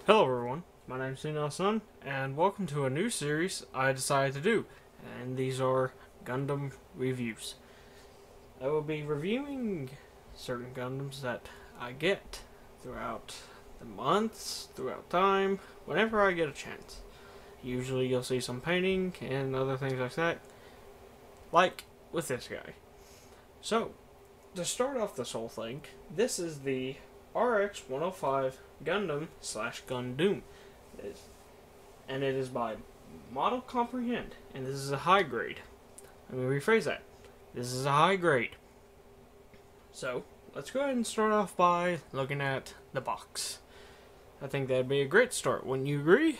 Hello everyone, my name is Sun, and welcome to a new series I decided to do, and these are Gundam reviews. I will be reviewing certain Gundams that I get throughout the months, throughout time, whenever I get a chance. Usually you'll see some painting and other things like that, like with this guy. So, to start off this whole thing, this is the Rx-105 Gundam / Gundam, and it is by Model Comprehend, and this is a high grade. Let me rephrase that. This is a high grade. So, let's go ahead and start off by looking at the box. I think that'd be a great start, wouldn't you agree?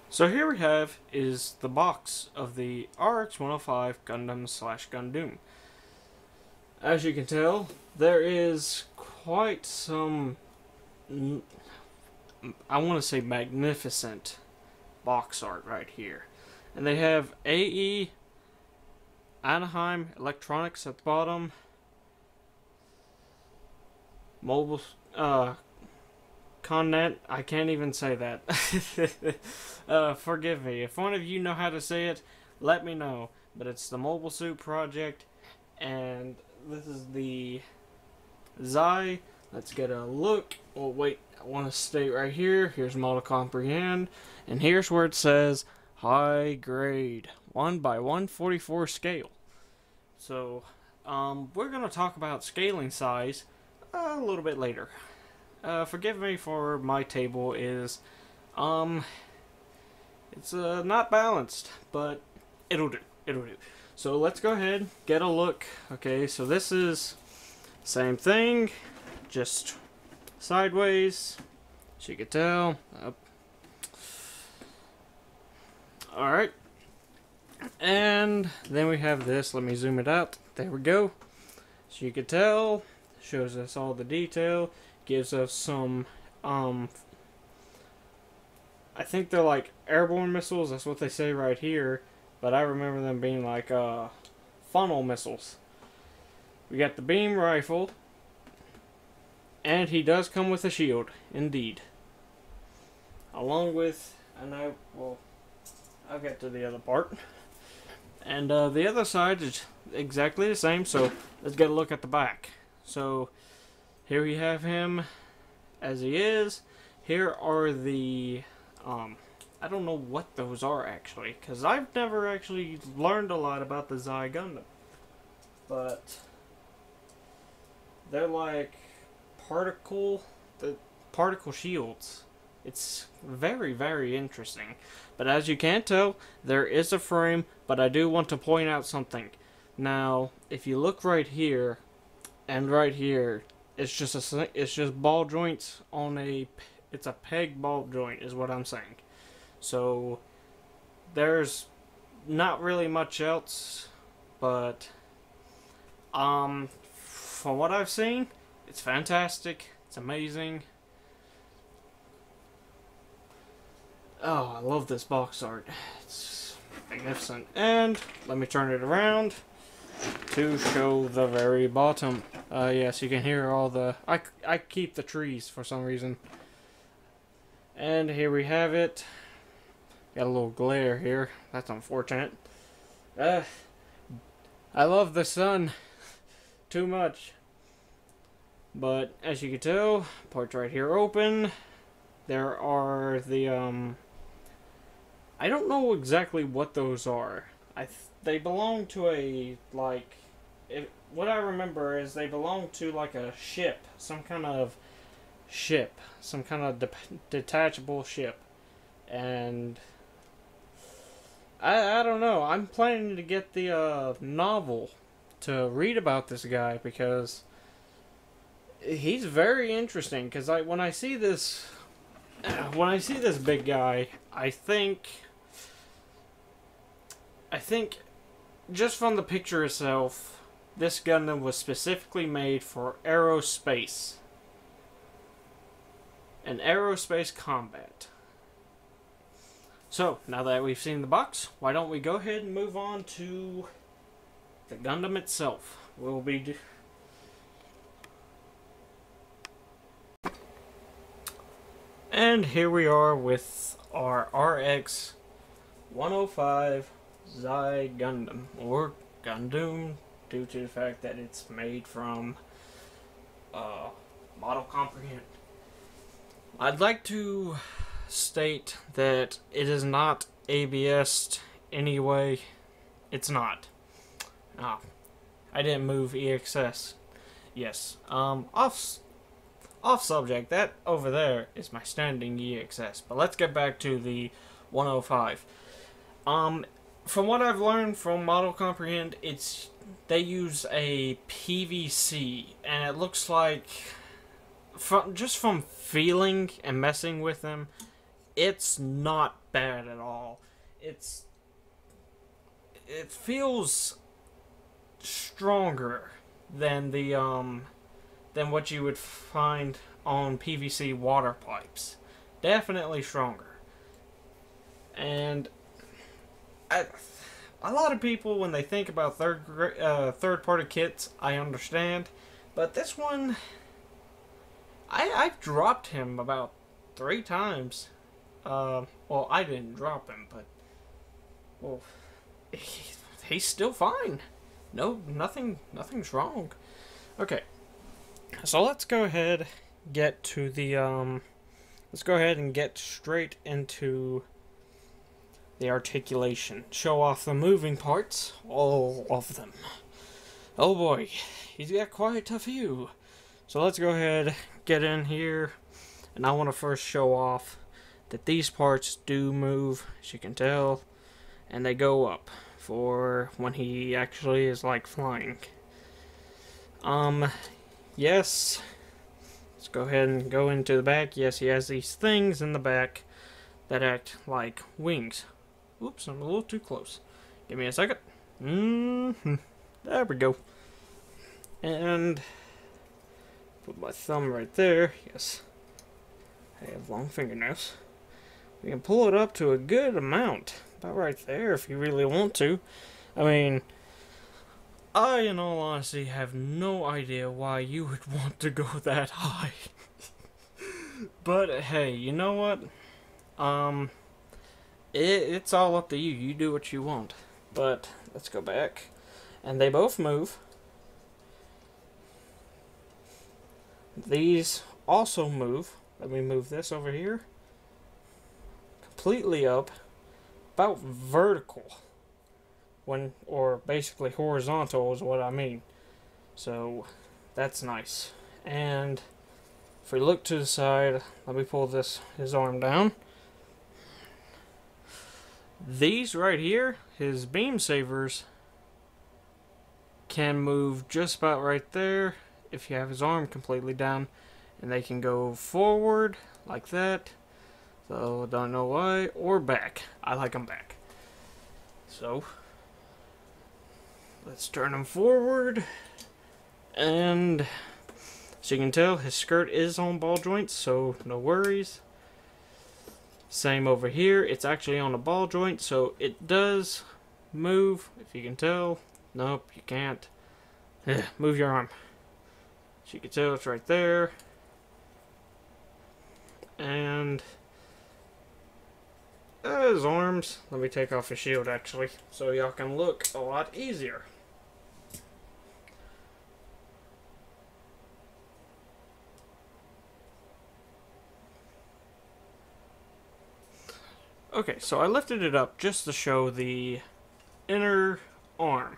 So here we have is the box of the Rx-105 Gundam / Gundam. As you can tell, there is quite some, I want to say magnificent box art right here. And they have AE Anaheim Electronics at the bottom. Mobile, Connet, I can't even say that. Forgive me. If one of you know how to say it, let me know. But it's the Mobile Suit Project, and this is the Xi. Let's get a look. Oh wait, I want to stay right here. Here's Model Comprehend, and here's where it says high grade 1/144 scale. So, we're gonna talk about scaling size a little bit later. Forgive me for my table is, it's not balanced, but it'll do. It'll do. So let's go ahead, get a look. Okay, so this is same thing, just sideways, as you can tell. Up. Alright. And then we have this. Let me zoom it out. There we go. So you can tell, shows us all the detail, gives us some, I think they're like airborne missiles, that's what they say right here. But I remember them being like funnel missiles. We got the beam rifle. And he does come with a shield, indeed. Along with, I'll get to the other part. And the other side is exactly the same, so let's get a look at the back. So, here we have him as he is. Here are the, I don't know what those are actually, because I've never actually learned a lot about the Xi Gundam. But they're like particle shields. It's very, very interesting. But as you can tell, there is a frame, but I do want to point out something. Now, if you look right here and right here, it's just ball joints on it's a peg ball joint is what I'm saying. So, there's not really much else, but, from what I've seen, it's fantastic, it's amazing. Oh, I love this box art, it's magnificent. And, let me turn it around to show the very bottom. Yes, you can hear all the, I keep the trees for some reason. And here we have it. Got a little glare here. That's unfortunate. I love the sun too much. But as you can tell, parts right here open. There are the I don't know exactly what those are. They belong to a what I remember is they belong to like a ship, some kind of detachable ship, and I don't know. I'm planning to get the novel to read about this guy because he's very interesting. Because when I see this big guy, I think just from the picture itself, this Gundam was specifically made for aerospace and aerospace combat. So, now that we've seen the box, why don't we go ahead and move on to the Gundam itself. We'll be And here we are with our RX-105 Xi Gundam, or Gundam, due to the fact that it's made from Model Comprehend. I'd like to state that it is not ABS'd anyway. It's not. I didn't move EXS. Yes. Off subject, that over there is my standing EXS. But let's get back to the 105. From what I've learned from Model Comprehend, they use a PVC, and it looks like, just from feeling and messing with them, it's not bad at all. It feels stronger than the than what you would find on PVC water pipes. Definitely stronger. And a lot of people, when they think about third-party kits, I understand. But this one, I've dropped him about 3 times. Well, I didn't drop him, but well, he's still fine. No, nothing's wrong. Okay. So let's go ahead and get straight into the articulation. Show off the moving parts, all of them. Oh boy, he's got quite a few. So let's go ahead, get in here, and I want to first show off that these parts do move, as you can tell, and they go up for when he actually is like flying. Yes, let's go ahead and go into the back. Yes, he has these things in the back that act like wings. Oops, I'm a little too close. Give me a second. There we go. And put my thumb right there. Yes, I have long fingernails. We can pull it up to a good amount. About right there if you really want to. I mean, I, in all honesty, have no idea why you would want to go that high. But, hey, you know what? It's all up to you. You do what you want. But, let's go back. And they both move. These also move. Let me move this over here. Completely up. About vertical. Or basically horizontal is what I mean. So that's nice. And if we look to the side, let me pull his arm down. These right here, his beam sabers, can move just about right there if you have his arm completely down, and they can go forward like that. So don't know why, or back. I like them back. So let's turn him forward, and as you can tell, his skirt is on ball joints, so no worries. Same over here, it's actually on a ball joint, so it does move, if you can tell. Nope, you can't. Move your arm. As you can tell, it's right there. And his arms, let me take off his shield actually, so y'all can look a lot easier. Okay, so I lifted it up just to show the inner arm,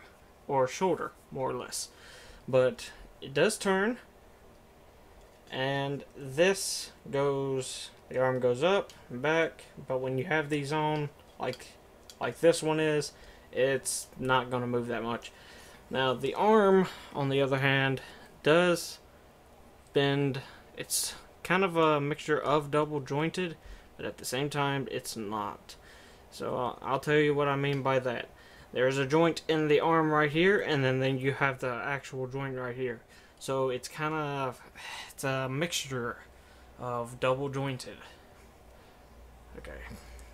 or shoulder, more or less. But it does turn, and this goes, the arm goes up and back, but when you have these on, like this one is, it's not going to move that much. Now, the arm, on the other hand, does bend. It's kind of a mixture of double jointed, but at the same time, it's not. So I'll tell you what I mean by that. There's a joint in the arm right here, and then you have the actual joint right here. So it's it's a mixture of double jointed. Okay,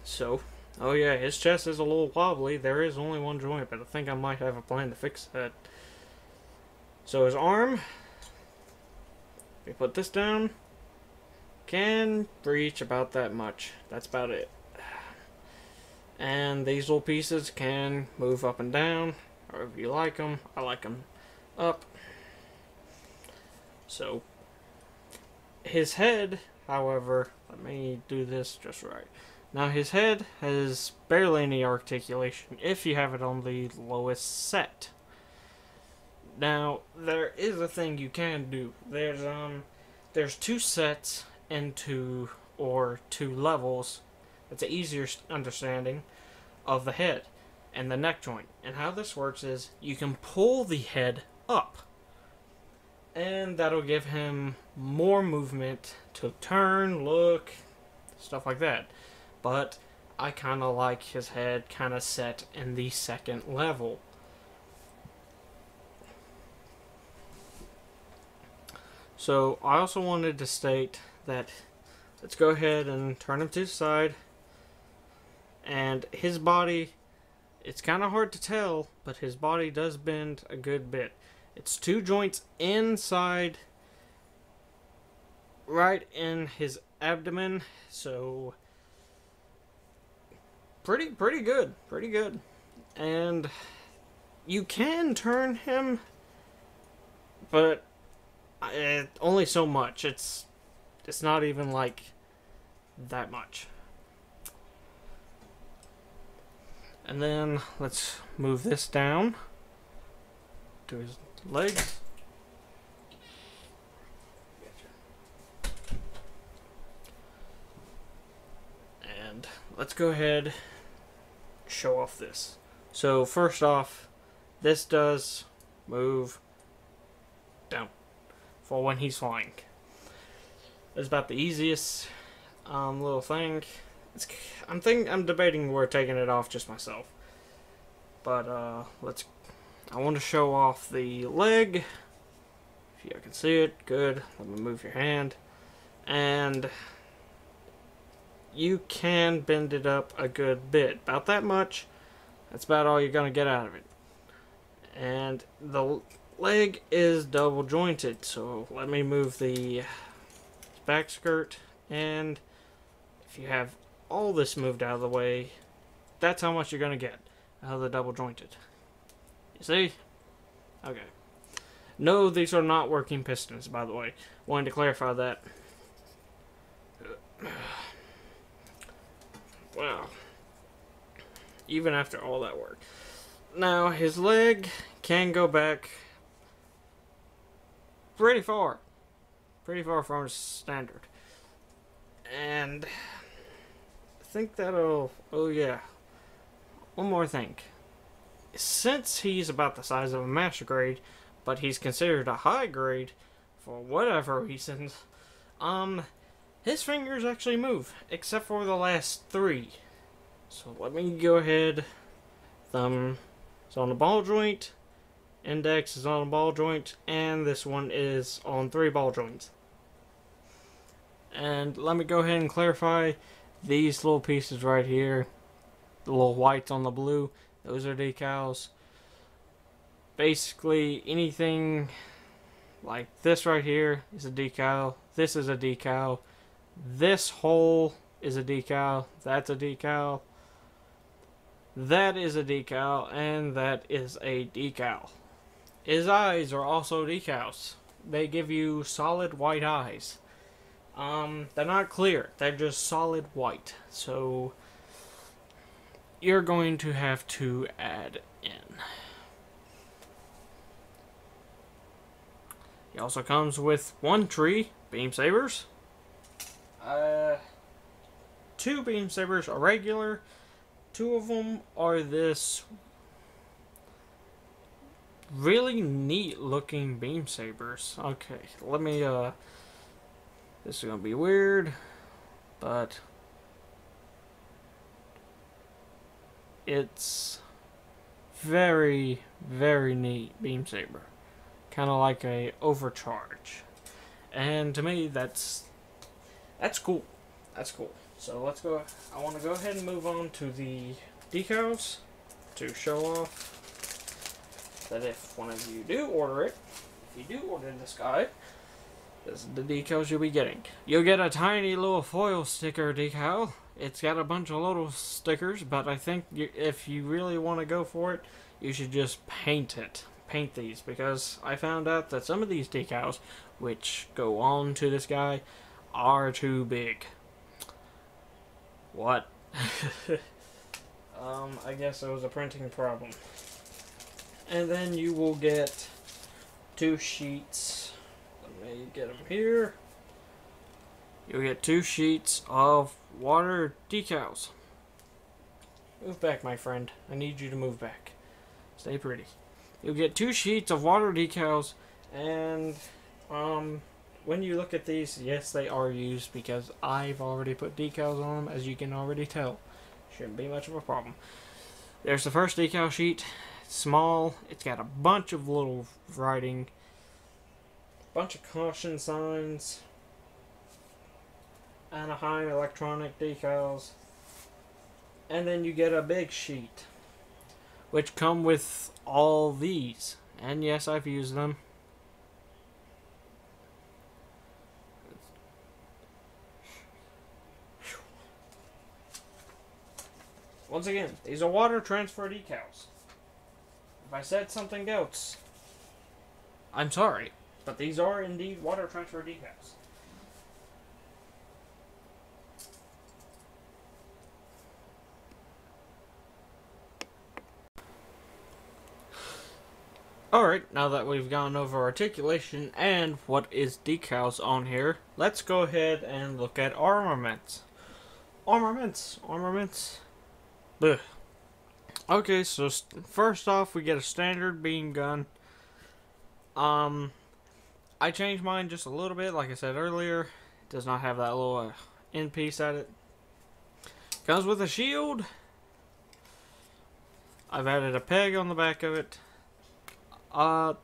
so, oh yeah, his chest is a little wobbly. There is only one joint, but I think I might have a plan to fix that. So his arm, we put this down, can reach about that much. That's about it. And these little pieces can move up and down, however you like them. I like them up. So, his head, however, let me do this just right. Now his head has barely any articulation if you have it on the lowest set. Now, there is a thing you can do. There's two sets into, or two levels. It's an easier understanding of the head and the neck joint. And how this works is you can pull the head up, and that'll give him more movement to turn, look, stuff like that. But I kind of like his head kind of set in the second level. So I also wanted to state that, let's go ahead and turn him to the side. And his body, it's kind of hard to tell, but his body does bend a good bit. It's two joints inside, right in his abdomen, so pretty good, and you can turn him, but only so much. It's not even like that much. And then let's move this down to his legs. And let's go ahead, show off this. So first off, this does move down for when he's flying. It's about the easiest little thing. I'm debating we're taking it off just myself. But I want to show off the leg. If you can see it, good. Let me move your hand. And you can bend it up a good bit. About that much. That's about all you're going to get out of it. And the leg is double jointed. So let me move the back skirt. And if you have all this moved out of the way, that's how much you're going to get out of the double jointed. You see? Okay. No, these are not working pistons, by the way. Wanted to clarify that. Wow. Even after all that work. Now, his leg can go back pretty far. Pretty far from his standard. And I think that'll... Oh, yeah. One more thing. Since he's about the size of a master grade, but he's considered a high grade for whatever reasons, his fingers actually move, except for the last three. So let me go ahead. Thumb is on the ball joint, index is on a ball joint, and this one is on 3 ball joints. And let me go ahead and clarify these little pieces right here, the little whites on the blue, those are decals. Basically anything like this right here is a decal, this is a decal, this hole is a decal, that's a decal, that is a decal, and that is a decal. His eyes are also decals. They give you solid white eyes. They're not clear, they're just solid white. So you're going to have to add in. He also comes with 1 tree beam sabers. 2 beam sabers are regular. 2 of them are this really neat looking beam sabers. Okay, let me this is gonna be weird, but it's very, very neat beam saber. Kind of like a overcharge. And to me, that's cool. That's cool. So let's go. I want to go ahead and move on to the decals to show off that if one of you do order it, if you do order this guy, This is the decals you'll be getting. You'll get a tiny little foil sticker decal. It's got a bunch of little stickers, but I think if you really want to go for it, you should just paint it. Paint these, because I found out that some of these decals, which go on to this guy, are too big. What? I guess it was a printing problem. And then you will get 2 sheets. Let me get them here. You'll get 2 sheets of water decals. Move back, my friend. I need you to move back. Stay pretty. You'll get 2 sheets of water decals, and when you look at these, yes, they are used because I've already put decals on them, as you can already tell. Shouldn't be much of a problem. There's the first decal sheet. It's small. It's got a bunch of little writing, bunch of caution signs, Anaheim electronic decals, and then you get a big sheet, which come with all these. And yes, I've used them. Once again, these are water transfer decals. If I said something else, I'm sorry, but these are indeed water transfer decals. Alright, now that we've gone over articulation and what is decals on here, let's go ahead and look at armaments. Armaments. Blech. Okay, so first off, we get a standard beam gun. I changed mine just a little bit, like I said earlier. It does not have that little end piece at it. Comes with a shield. I've added a peg on the back of it. Oh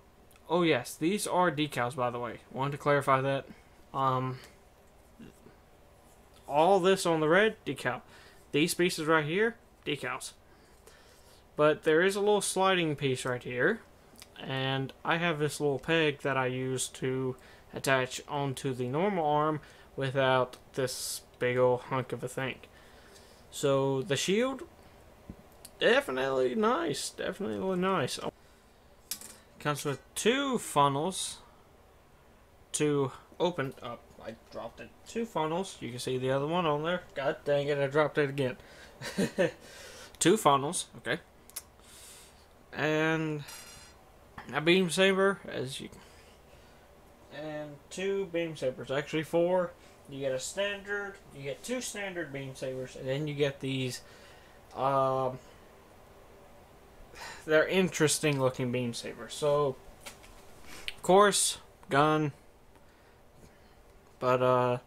yes, these are decals, by the way. Wanted to clarify that. All this on the red, decal. These pieces right here, decals. But there is a little sliding piece right here, and I have this little peg that I use to attach onto the normal arm without this big old hunk of a thing. So the shield, definitely nice, definitely nice. Comes with 2 funnels to open up. I dropped it. 2 funnels. You can see the other one on there. God dang it, I dropped it again. 2 funnels, okay. And a beam saber, and 2 beam sabers. Actually 4. You get a standard. You get 2 standard beam sabers, and then you get these. They're interesting looking beam sabers. So, of course, gun. But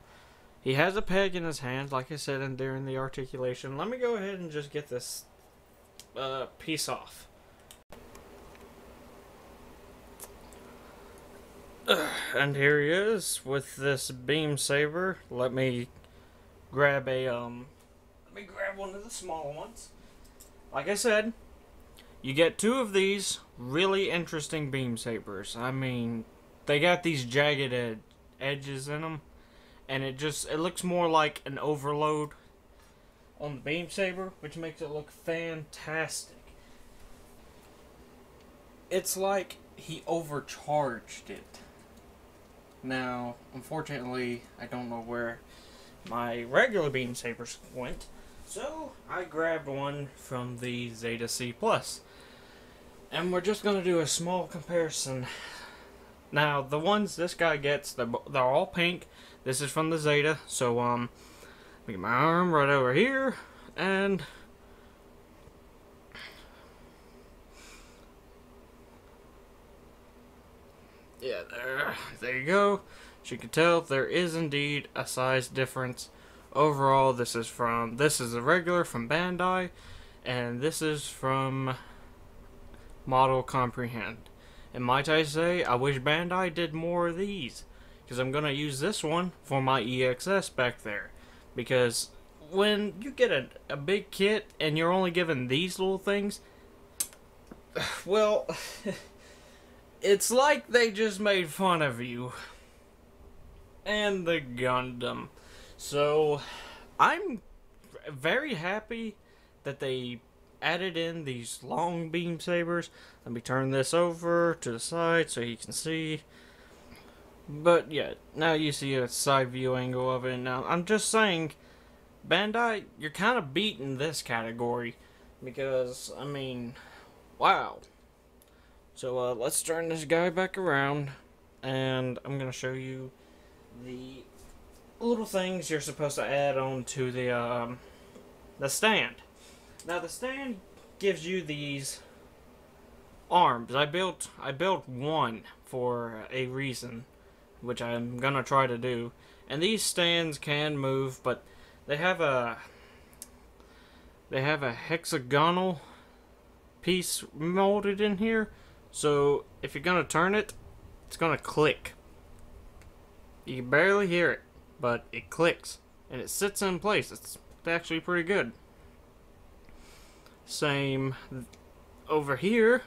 he has a peg in his hand, like I said during the articulation. Let me go ahead and just get this piece off. And here he is with this beam saber. Let me grab one of the small ones. Like I said, you get 2 of these really interesting beam sabers. I mean, they got these jagged edges in them, and it looks more like an overload on the beam saber, which makes it look fantastic. It's like he overcharged it. Now, unfortunately, I don't know where my regular beam sabers went, so I grabbed one from the Zeta C+. And we're just going to do a small comparison. Now, the ones this guy gets, they're all pink. This is from the Zeta, so, let me get my arm right over here, and yeah, there you go. As you can tell, there is indeed a size difference. Overall, this is a regular from Bandai, and this is from Model Comprehend. And might I say, I wish Bandai did more of these, because I'm going to use this one for my EXS back there. Because when you get a big kit and you're only given these little things, well, it's like they just made fun of you. and the Gundam. So, I'm very happy that they added in these long beam sabers. Let me turn this over to the side so you can see. But yeah, now you see a side view angle of it. Now, I'm just saying, Bandai, you're kind of beating this category. Because, I mean, wow. So, let's turn this guy back around. And I'm going to show you the little things you're supposed to add on to the stand. Now, the stand gives you these arms. I built one for a reason, which I'm gonna try to do. And these stands can move, but they have a hexagonal piece molded in here. So if you're gonna turn it, it's gonna click. You can barely hear it, but it clicks and it sits in place. It's actually pretty good. Same over here.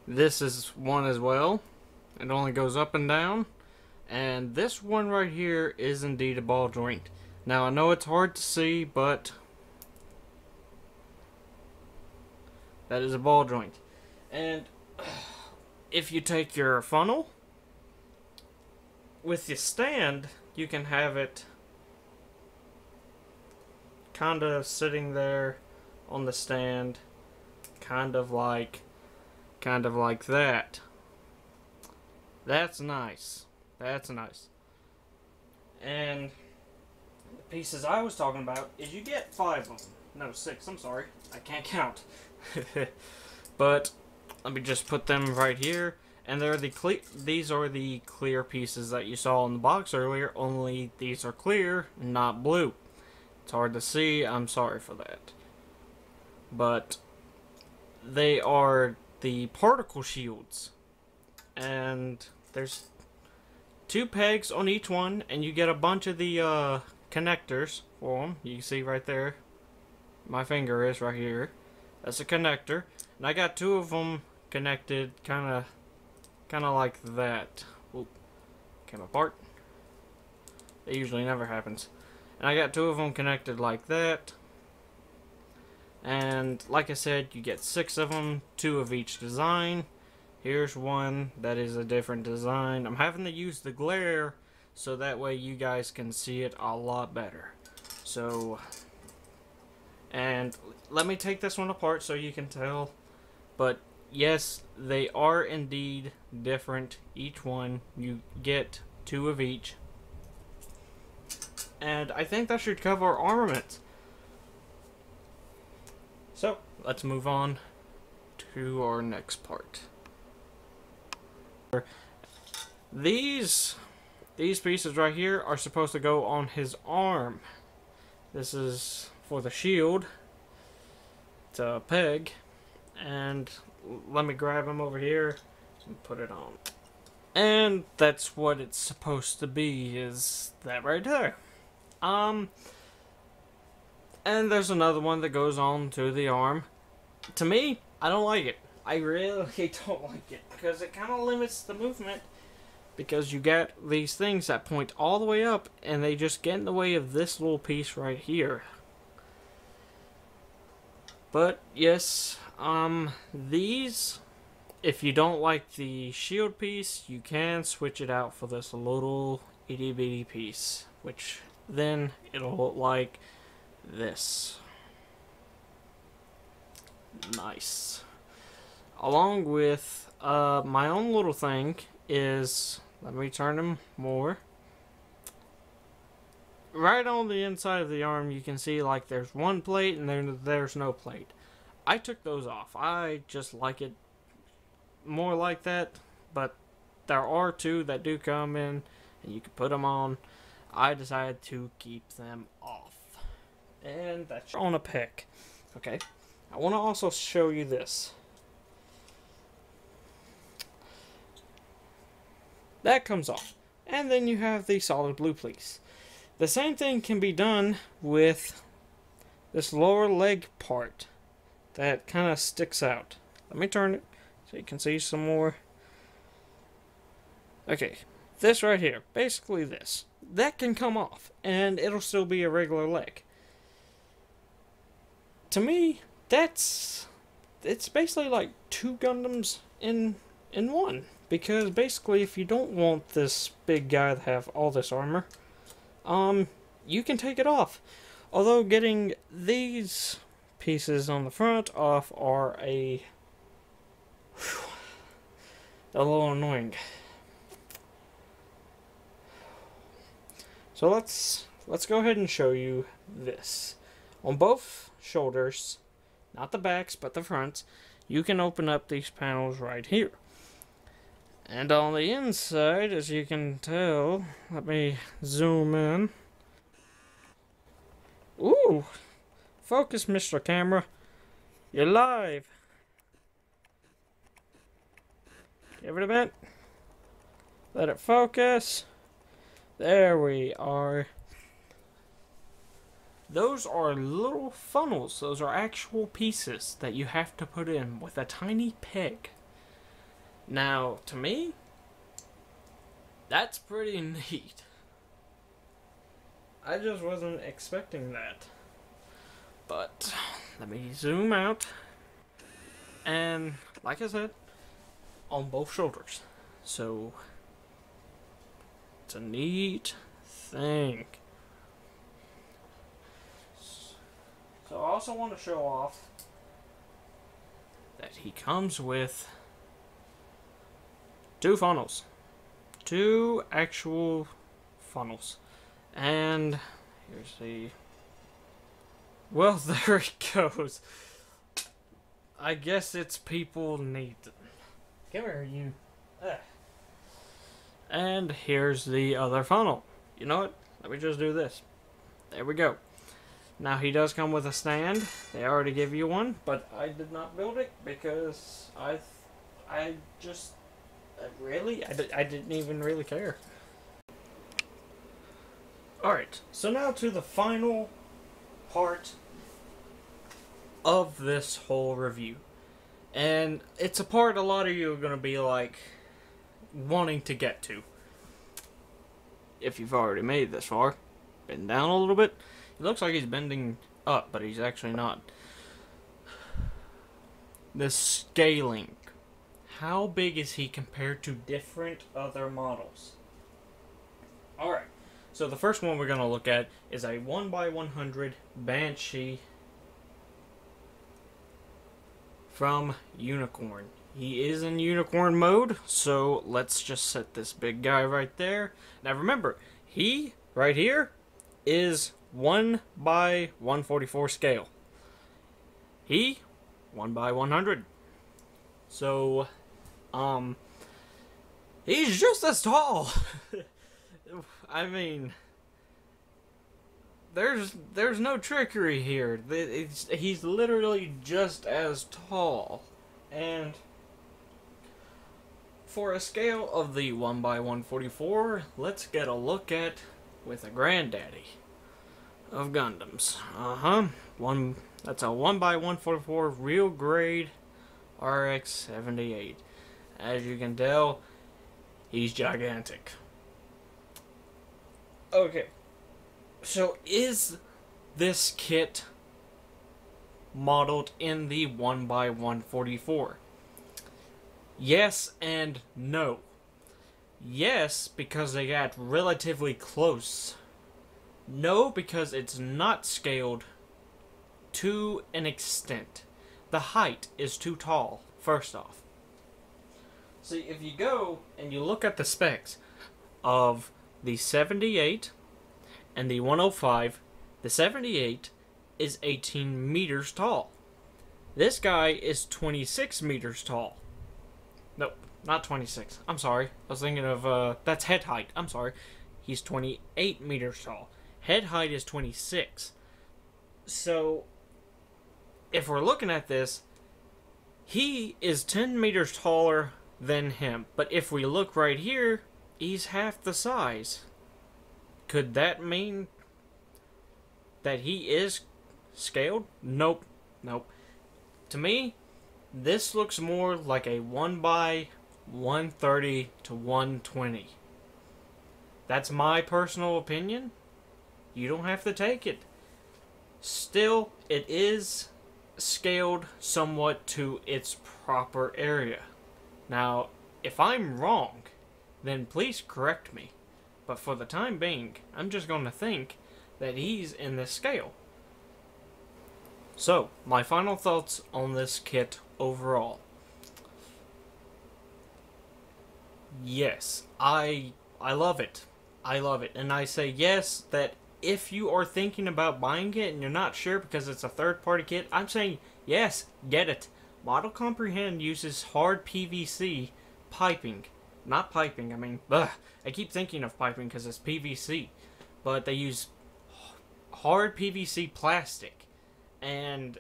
This is one as well. It only goes up and down. And this one right here is indeed a ball joint. Now I know it's hard to see, but that is a ball joint. And if you take your funnel with your stand, you can have it kind of sitting there on the stand, kind of like that. That's nice. That's nice. And the pieces I was talking about is you get 5 of them. No, 6. I'm sorry. I can't count. But let me just put them right here. And these are the clear pieces that you saw in the box earlier. Only these are clear, not blue. It's hard to see. I'm sorry for that. But they are the particle shields, and there's 2 pegs on each one, and you get a bunch of the connectors for them. You can see right there, my finger is right here. That's a connector, and I got 2 of them connected, kind of like that. Oop, came apart. It usually never happens. And I got 2 of them connected like that. And like I said, you get 6 of them, 2 of each design. Here's one that is a different design. I'm having to use the glare so that way you guys can see it a lot better. So, and let me take this one apart so you can tell. But yes, they are indeed different. Each one, you get 2 of each. And I think that should cover armaments. So, let's move on to our next part. These pieces right here are supposed to go on his arm. This is for the shield. It's a peg. And let me grab him over here and put it on. And that's what it's supposed to be, is that right there. And there's another one that goes on to the arm. To me, I don't like it. I really don't like it, because it kind of limits the movement. Because you got these things that point all the way up, and they just get in the way of this little piece right here. But yes, these, if you don't like the shield piece, you can switch it out for this little itty bitty piece, which then it'll look like this. Nice. Along with my own little thing is, let me turn him more. Right on the inside of the arm, you can see like there's one plate and then there's no plate. I took those off. I just like it more like that, but there are 2 that do come in and you can put them on. I decided to keep them off. And that's on a pick. Okay. I want to also show you this. That comes off. And then you have the solid blue piece. The same thing can be done with this lower leg part that kind of sticks out. Let me turn it so you can see some more. Okay. this right here, basically this, that can come off, and it'll still be a regular leg. To me, it's basically like two Gundams in one. Because basically, if you don't want this big guy to have all this armor, you can take it off. Although getting these pieces on the front off are a little annoying. So let's go ahead and show you this. On both shoulders, not the backs but the fronts, you can open up these panels right here. And on the inside, as you can tell, let me zoom in. Ooh! Focus, Mr. Camera. You're live. Give it a bit. Let it focus. There we are. Those are little funnels. Those are actual pieces that you have to put in with a tiny peg. Now, to me, that's pretty neat. I just wasn't expecting that. But, let me zoom out. And, like I said, on both shoulders. So, it's a neat thing. So, I also want to show off that he comes with two funnels. Two actual funnels. And here's the... Well, there it goes. I guess it's people need... Come here, you. And here's the other funnel. You know what? Let me just do this. There we go. Now, he does come with a stand. They already give you one, but I did not build it because I didn't even really care. Alright, so now to the final part of this whole review. And it's a part a lot of you are going to be like wanting to get to. If you've already made it this far. Bend down a little bit. It looks like he's bending up, but he's actually not. The scaling. How big is he compared to different other models? Alright, so the first one we're going to look at is a 1x100 Banshee from Unicorn. He is in Unicorn mode, so let's just set this big guy right there. Now remember, he, right here, is 1x144 scale. He, 1x100. So, he's just as tall. I mean, there's no trickery here. He's literally just as tall. And for a scale of the 1x144, let's get a look at with a granddaddy of Gundams. That's a 1x144 real grade RX-78. As you can tell, he's gigantic. Okay, so is this kit modeled in the 1x144? Yes and no. Yes, because they got relatively close. No, because it's not scaled to an extent. The height is too tall, first off. See, if you go and you look at the specs of the 78 and the 105, the 78 is 18 meters tall. This guy is 26 meters tall. Nope, not 26. I'm sorry. I was thinking of, that's head height. I'm sorry. He's 28 meters tall. Head height is 26. So, if we're looking at this, he is 10 meters taller than him. But if we look right here, he's half the size. Could that mean that he is scaled? Nope. Nope. To me, this looks more like a 1x130 to 120. That's my personal opinion. You don't have to take it. Still, it is scaled somewhat to its proper area. Now, if I'm wrong, then please correct me. But for the time being, I'm just going to think that he's in this scale. So, my final thoughts on this kit overall. Yes, I love it. I love it. And I say yes, that if you are thinking about buying it and you're not sure because it's a third-party kit, I'm saying yes, get it. Model Comprehend uses hard PVC piping. Not piping, I mean, I keep thinking of piping because it's PVC. But they use hard PVC plastic. And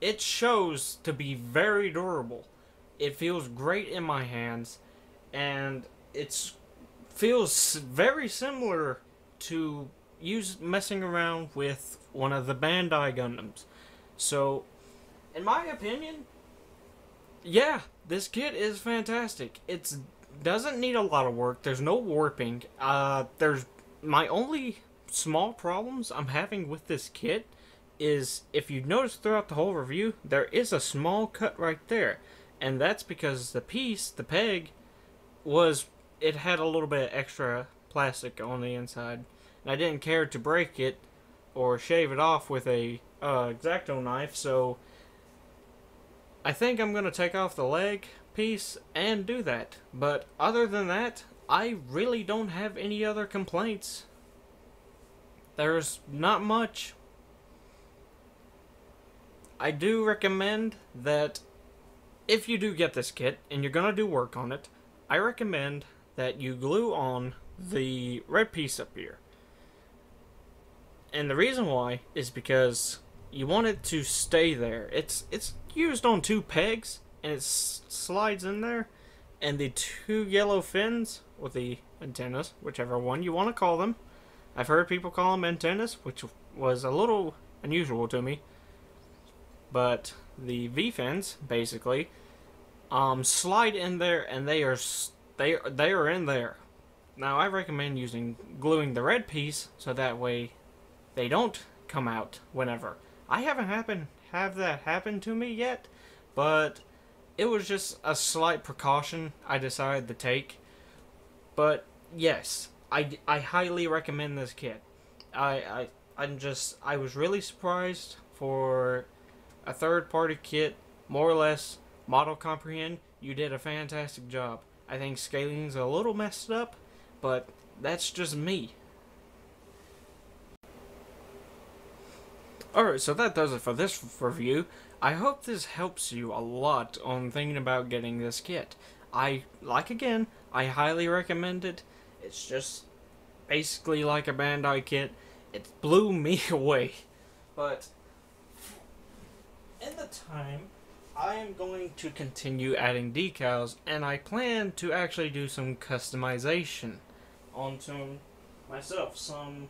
it shows to be very durable. It feels great in my hands. And it feels very similar to messing around with one of the Bandai Gundams. So, in my opinion, yeah, this kit is fantastic. It doesn't need a lot of work. There's no warping. There's my only small problems I'm having with this kit is, if you notice throughout the whole review, there is a small cut right there. And that's because the piece, the peg, it had a little bit of extra plastic on the inside. And I didn't care to break it or shave it off with a X-Acto knife, so I think I'm going to take off the leg piece and do that. But other than that, I really don't have any other complaints. There's not much. I do recommend that if you do get this kit and you're going to do work on it, I recommend that you glue on the red piece up here. And the reason why is because you want it to stay there. It's used on 2 pegs, and it slides in there. And the 2 yellow fins, or the antennas, whichever one you want to call them. I've heard people call them antennas, which was a little unusual to me. But the V-fins, basically, slide in there, and they are in there. Now, I recommend gluing the red piece, so that way they don't come out whenever. I haven't have that happen to me yet, but it was just a slight precaution I decided to take. But yes, I highly recommend this kit. I was really surprised for a third-party kit, more or less. Model Comprehend, you did a fantastic job. I think scaling's a little messed up, but that's just me. Alright, so that does it for this review. I hope this helps you a lot on thinking about getting this kit. I highly recommend it. It's just basically like a Bandai kit. It blew me away. But in the time, I am going to continue adding decals, and I plan to actually do some customization onto myself. Some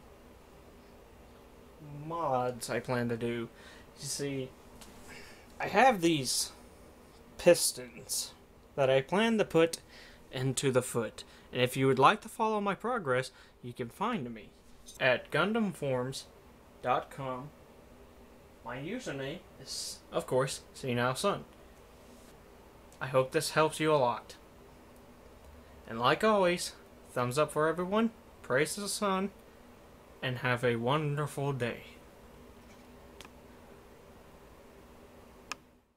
mods I plan to do. You see, I have these pistons that I plan to put into the foot. And if you would like to follow my progress, you can find me at gundamforms.com. My username is, of course, SeeNowSun. I hope this helps you a lot. And like always, thumbs up for everyone, praise the sun, and have a wonderful day.